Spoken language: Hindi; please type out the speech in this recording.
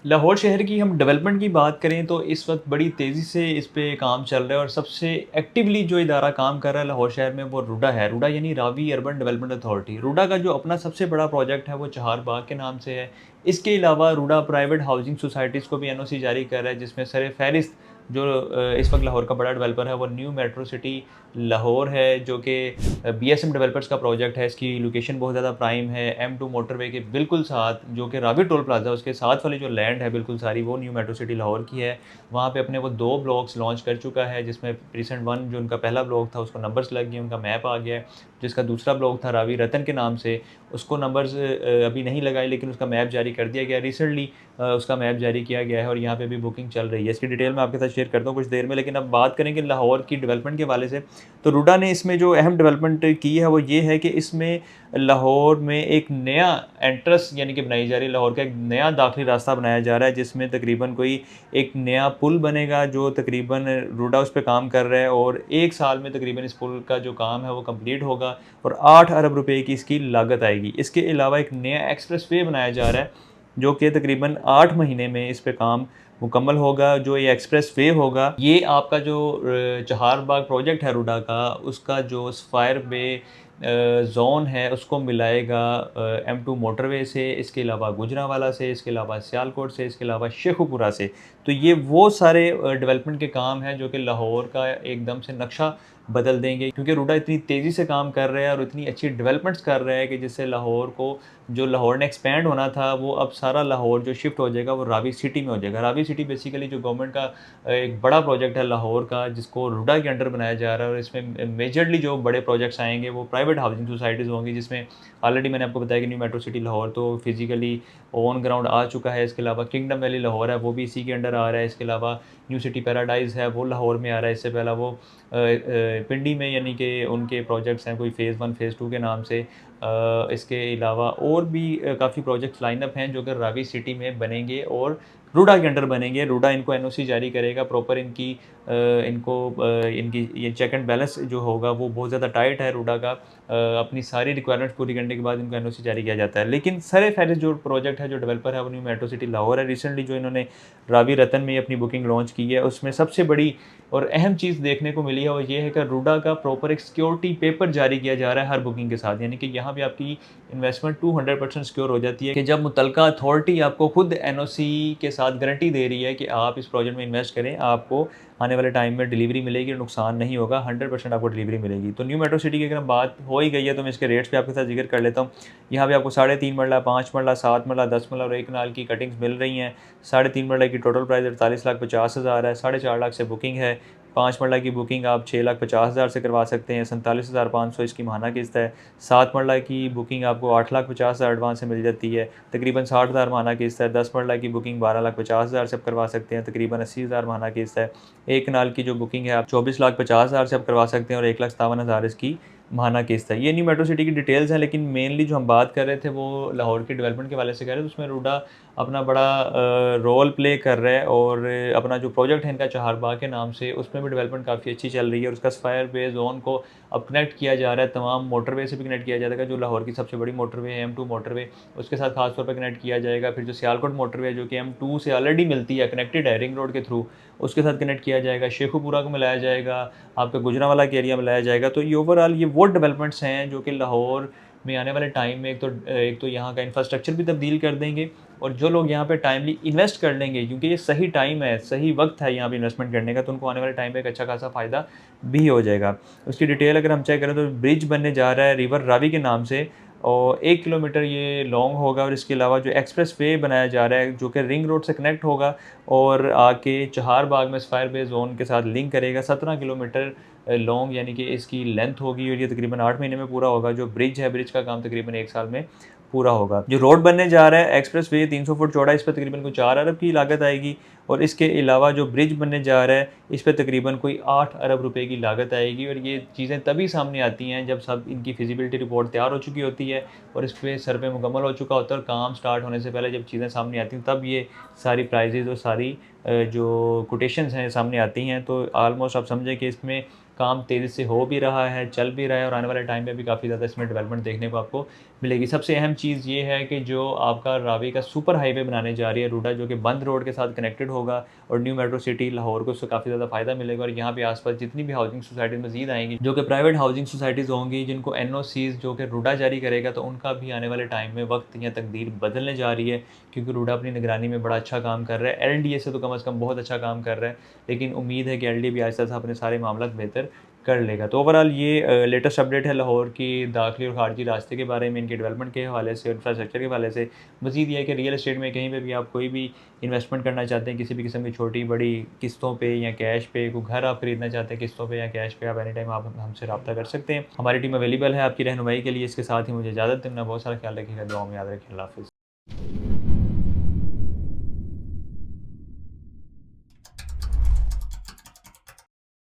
लाहौर शहर की हम डेवलपमेंट की बात करें तो इस वक्त बड़ी तेज़ी से इस पे काम चल रहा है और सबसे एक्टिवली जो इदारा काम कर रहा है लाहौर शहर में वो रूडा है। रूडा यानी Ravi urban development authority. RUDA का जो अपना सबसे बड़ा प्रोजेक्ट है वो चहार बाग के नाम से है। इसके अलावा रूडा प्राइवेट हाउसिंग सोसाइटीज़ को भी एनओसी जारी कर रहा है, जिसमें सर फहरिस्त जो इस वक्त लाहौर का बड़ा डेवलपर है वो न्यू मेट्रो सिटी लाहौर है, जो कि बीएसएम डेवलपर्स का प्रोजेक्ट है। इसकी लोकेशन बहुत ज़्यादा प्राइम है, M2 मोटरवे के बिल्कुल साथ, जो कि रावी टोल प्लाजा उसके साथ वाली जो लैंड है बिल्कुल सारी वो न्यू मेट्रो सिटी लाहौर की है। वहाँ पे अपने वो 2 ब्लॉक्स लॉन्च कर चुका है, जिसमें प्रीसेंट 1 जो उनका पहला ब्लॉक था उसको नंबर्स लग गए, उनका मैप आ गया है। जिसका दूसरा ब्लॉक था रावी रतन के नाम से, उसको नंबर्स अभी नहीं लगाए, लेकिन उसका मैप जारी कर दिया गया रिसेंटली। उसका मैप जारी किया गया है और यहाँ पे भी बुकिंग चल रही है। इसकी डिटेल मैं आपके साथ शेयर करता हूँ कुछ देर में, लेकिन अब बात करेंगे लाहौर की डेवलपमेंट के हवाले से। तो रूडा ने इसमें जो अहम डेवलपमेंट की है वो ये है कि इसमें लाहौर में एक नया एंट्रेंस यानी कि बनाई जा रही है। लाहौर का एक नया दाखिली रास्ता बनाया जा रहा है, जिसमें तकरीबन कोई एक नया पुल बनेगा, जो तकरीबन रूडा उस पे काम कर रहा है और 1 साल में तकरीबन इस पुल का जो काम है वो कंप्लीट होगा और 8 अरब रुपए की इसकी लागत आएगी। इसके अलावा एक नया एक्सप्रेस वे बनाया जा रहा है, जो कि तकरीबन 8 महीने में इस पे काम मुकम्मल होगा। जो ये एक्सप्रेस वे होगा, ये आपका जो चहार बाग प्रोजेक्ट है रूडा का, उसका जो स्पायर वे ज़ोन है उसको मिलाएगा M2 मोटरवे से, इसके अलावा गुजरांवाला से, इसके अलावा सियालकोट से, इसके अलावा शेखुपुरा से। तो ये वो सारे डेवलपमेंट के काम हैं जो कि लाहौर का एकदम से नक्शा बदल देंगे, क्योंकि रूडा इतनी तेज़ी से काम कर रहा है और इतनी अच्छी डेवलपमेंट्स कर रहा है कि जिससे लाहौर को, जो लाहौर ने एक्सपैंड होना था, वो अब सारा लाहौर जो शिफ्ट हो जाएगा वो रावी सिटी में हो जाएगा। रावी सिटी बेसिकली जो गवर्नमेंट का एक बड़ा प्रोजेक्ट है लाहौर का, जिसको रूडा के अंडर बनाया जा रहा है और इसमें मेजरली जो बड़े प्रोजेक्ट्स आएंगे वो प्राइवेट हाउसिंग सोसाइटीज़ होंगी, जिसमें ऑलरेडी मैंने आपको बताया कि न्यू मेट्रो सिटी लाहौर तो फिजिकली ऑन ग्राउंड आ चुका है। इसके अलावा किंगडम वैली लाहौर है, वो भी इसी के अंडर आ रहा है। इसके अलावा न्यू सिटी पैराडाइज़ है, वो लाहौर में आ रहा है। इससे पहला वो पिंडी में, यानी कि उनके प्रोजेक्ट्स हैं कोई फ़ेज़ 1 फ़ेज़ 2 के नाम से। इसके अलावा और भी काफ़ी प्रोजेक्ट्स लाइनअप हैं जो कि रावी सिटी में बनेंगे और रूडा के अंडर बनेंगे। रूडा इनको एनओसी जारी करेगा, प्रॉपर इनकी इनकी ये चेक एंड बैलेंस जो होगा वो बहुत ज़्यादा टाइट है रूडा का। अपनी सारी रिक्वायरमेंट्स पूरी करने के बाद इनको एनओसी जारी किया जाता है। लेकिन सर-ए-फ़हरिस्त जो प्रोजेक्ट है, जो डेवलपर है, वो न्यू मेट्रो सिटी लाहौर है। रिसेंटली जो इन्होंने रावी रतन में अपनी बुकिंग लॉन्च की है, उसमें सबसे बड़ी और अहम चीज़ देखने को मिली है वो ये है कि रूडा का प्रॉपर एक सिक्योरिटी पेपर जारी किया जा रहा है हर बुकिंग के साथ। यानी कि यहाँ पे आपकी इन्वेस्टमेंट 200% सिक्योर हो जाती है कि जब मुतलका अथॉरिटी आपको खुद एनओसी के साथ गारंटी दे रही है कि आप इस प्रोजेक्ट में इन्वेस्ट करें, आपको आने वाले टाइम में डिलीवरी मिलेगी और नुकसान नहीं होगा, 100% आपको डिलीवरी मिलेगी। तो न्यू मेट्रो सिटी की अगर बात हो ही गई है तो मैं इसके रेट्स पे आपके साथ जिक्र कर लेता हूँ। यहाँ पे आपको 3.5 मरला, 5 मरला, 7 मरला, 10 मरला और 1 कनाल की कटिंग्स मिल रही हैं। 3.5 मरला की टोटल प्राइस 48,50,000 है, 4.5 लाख से बुकिंग है। 5 मरला की बुकिंग आप 6,50,000 से करवा सकते हैं, 47,500 इसकी माहाना किस्त है। 7 मरला की बुकिंग आपको 8,50,000 एडवांस से मिल जाती है, तकरीबन 60,000 माहाना किस्त है। 10 मरला की बुकिंग 12,50,000 से आप करवा सकते हैं, तकरीबन 80,000 माहाना किस्त है। 1 कनाल की जो बुकिंग है आप 24,50,000 से आप करवा सकते हैं और 1,57,000 इसकी माहाना किस्त है। ये न्यू मेट्रो सिटी की डिटेल्स हैं, लेकिन मेनली जो हम बात कर रहे थे वो लाहौर के डेवलपमेंट के हवाले से कर रहे थे। उसमें रूडा अपना बड़ा रोल प्ले कर रहा है और अपना जो प्रोजेक्ट है इनका चहार बाग के नाम से, उसमें भी डेवलपमेंट काफ़ी अच्छी चल रही है और उसका स्पायर वे जोन को अब कनेक्ट किया जा रहा है, तमाम मोटरवे से भी कनेक्ट किया जाएगा। जो लाहौर की सबसे बड़ी मोटरवे है M2 मोटरवे, उसके साथ खास तौर पर कनेक्ट किया जाएगा। फिर जो सियालकोट मोटरवे है, जो कि M2 से ऑलरेडी मिलती है, कनेक्टेड है रिंग रोड के थ्रू, उसके साथ कनेक्ट किया जाएगा। शेखुपुरा को मिलाया जाएगा, आपका गुजरांवाला के एरिया में लाया जाएगा। तो ये ओवरऑल ये वो डेवलपमेंट्स हैं जो कि लाहौर में आने वाले टाइम में एक तो यहाँ का इंफ्रास्ट्रक्चर भी तब्दील कर देंगे और जो लोग यहाँ पे टाइमली इन्वेस्ट कर लेंगे, क्योंकि ये सही टाइम है, सही वक्त है यहाँ पे इन्वेस्टमेंट करने का, तो उनको आने वाले टाइम में एक अच्छा खासा फ़ायदा भी हो जाएगा। उसकी डिटेल अगर हम चेक करें तो ब्रिज बनने जा रहा है रिवर रावी के नाम से और 1 किलोमीटर ये लॉन्ग होगा और इसके अलावा जो एक्सप्रेस वे बनाया जा रहा है जो कि रिंग रोड से कनेक्ट होगा और आके चहार बाग में स्पायर वे जोन के साथ लिंक करेगा। 17 किलोमीटर लॉन्ग यानी कि इसकी लेंथ होगी और ये तकरीबन 8 महीने में पूरा होगा। जो ब्रिज है, ब्रिज का काम तकरीबन 1 साल में पूरा होगा। जो रोड बनने जा रहा है एक्सप्रेस वे 300 फुट चौड़ा, इस पर तकरीबन कोई 4 अरब की लागत आएगी और इसके अलावा जो ब्रिज बनने जा रहा है इस पर तकरीबन कोई 8 अरब रुपए की लागत आएगी। और ये चीज़ें तभी सामने आती हैं जब सब इनकी फिजिबिलिटी रिपोर्ट तैयार हो चुकी होती है और इस पर सर्वे मुकम्मल हो चुका होता है और काम स्टार्ट होने से पहले जब चीज़ें सामने आती हैं तब ये सारी प्राइजेज़ और सारी जो कोटेशंस हैं सामने आती हैं। तो ऑलमोस्ट आप समझें कि इसमें काम तेज़ी से हो भी रहा है, चल भी रहा है और आने वाले टाइम में भी काफ़ी ज़्यादा इसमें डेवलपमेंट देखने को आपको मिलेगी। सबसे अहम चीज़ ये है कि जो आपका रावी का सुपर हाईवे बनाने जा रही है रूडा, जो कि बंद रोड के साथ कनेक्टेड होगा और न्यू मेट्रो सिटी लाहौर को उससे काफ़ी ज़्यादा फ़ायदा मिलेगा और यहाँ पे आस-पास जितनी भी हाउसिंग सोसाइटीज़ मज़ीद आएँगी, जो कि प्राइवेट हाउसिंग सोसाइटीज़ होंगी, जिनको एनओसीज़ जो कि रूडा जारी करेगा, तो उनका भी आने वाले टाइम में वक़्त या तकदीर बदलने जा रही है, क्योंकि रूडा अपनी निगरानी में बड़ा अच्छा काम कर रहा है। एलडीए से तो कम से कम बहुत अच्छा काम कर रहा है, लेकिन उम्मीद है कि एलडीए भी आहिस्ता-आहिस्ता अपने सारे मामलात बेहतर कर लेगा। तो ओवरऑल ये लेटेस्ट अपडेट है लाहौर की दाखिली और खारजी रास्ते के बारे में, इनके डेवलपमेंट के हवाले से, इंफ्रास्ट्रक्चर के हवाले से। मज़ीद ये है कि रियल एस्टेट में कहीं पे भी आप कोई भी इन्वेस्टमेंट करना चाहते हैं, किसी भी किस्म की छोटी-बड़ी किस्तों पे या कैश पे, कोई घर आप खरीदना चाहते हैं किस्तों पे या कैश पे, आप एनी टाइम आप हमसे राब्ता कर सकते हैं। हमारी टीम अवेलेबल है आपकी रहनुमाई के लिए। इसके साथ ही मुझे इजाज़त दें। अपना बहुत सारा ख्याल रखिएगा, दुआ में याद रखिए। अल्लाह हाफ़िज़।